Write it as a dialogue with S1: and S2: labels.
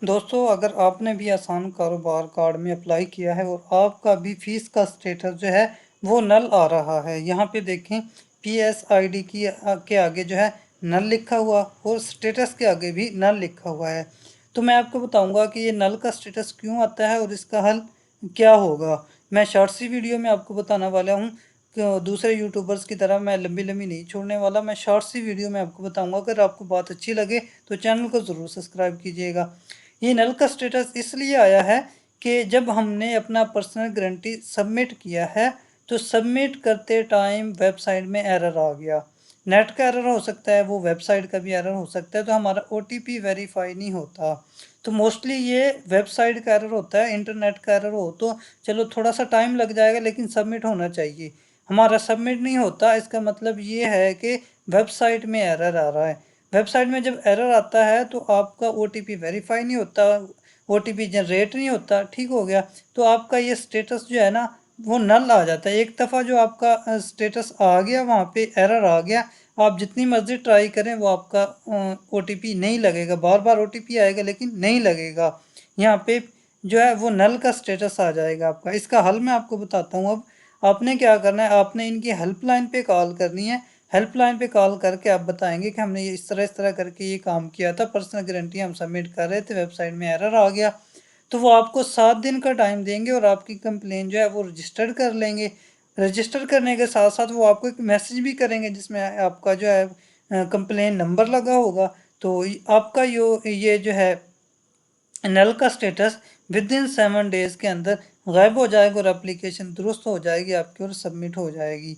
S1: दोस्तों, अगर आपने भी आसान कारोबार कार्ड में अप्लाई किया है और आपका भी फीस का स्टेटस जो है वो नल आ रहा है, यहाँ पे देखें PSID के आगे जो है नल लिखा हुआ और स्टेटस के आगे भी नल लिखा हुआ है। तो मैं आपको बताऊंगा कि ये नल का स्टेटस क्यों आता है और इसका हल क्या होगा। मैं शॉर्ट सी वीडियो में आपको बताने वाला हूँ कि दूसरे यूट्यूबर्स की तरह मैं लंबी लंबी नहीं छोड़ने वाला। मैं शॉर्ट सी वीडियो में आपको बताऊंगा। अगर आपको बात अच्छी लगे तो चैनल को ज़रूर सब्सक्राइब कीजिएगा। ये नल का स्टेटस इसलिए आया है कि जब हमने अपना पर्सनल गारंटी सबमिट किया है तो सबमिट करते टाइम वेबसाइट में एरर आ गया। नेट का एरर हो सकता है, वो वेबसाइट का भी एरर हो सकता है, तो हमारा OTP वेरीफाई नहीं होता। तो मोस्टली ये वेबसाइट का एरर होता है। इंटरनेट का एरर हो तो चलो थोड़ा सा टाइम लग जाएगा, लेकिन सबमिट होना चाहिए। हमारा सबमिट नहीं होता, इसका मतलब ये है कि वेबसाइट में एरर आ रहा है। वेबसाइट में जब एरर आता है तो आपका OTP वेरीफाई नहीं होता, OTP जनरेट नहीं होता। ठीक हो गया। तो आपका ये स्टेटस जो है ना वो नल आ जाता है। एक दफ़ा जो आपका स्टेटस आ गया, वहाँ पे एरर आ गया, आप जितनी मर्जी ट्राई करें वो आपका OTP नहीं लगेगा। बार बार OTP आएगा लेकिन नहीं लगेगा। यहाँ पे जो है वो नल का स्टेटस आ जाएगा आपका। इसका हल मैं आपको बताता हूँ। अब आपने क्या करना है, आपने इनकी हेल्पलाइन पे कॉल करनी है। हेल्पलाइन पे कॉल करके आप बताएंगे कि हमने ये इस तरह करके ये काम किया था, पर्सनल गारंटी हम सबमिट कर रहे थे, वेबसाइट में एरर आ गया। तो वो आपको 7 दिन का टाइम देंगे और आपकी कंप्लेन जो है वो रजिस्टर कर लेंगे। रजिस्टर करने के साथ साथ वो आपको एक मैसेज भी करेंगे जिसमें आपका जो है कंप्लेन नंबर लगा होगा। तो आपका ये जो है नल का स्टेटस विद इन 7 डेज के अंदर गायब हो जाएगा और एप्लीकेशन दुरुस्त हो जाएगी आपकी और सबमिट हो जाएगी।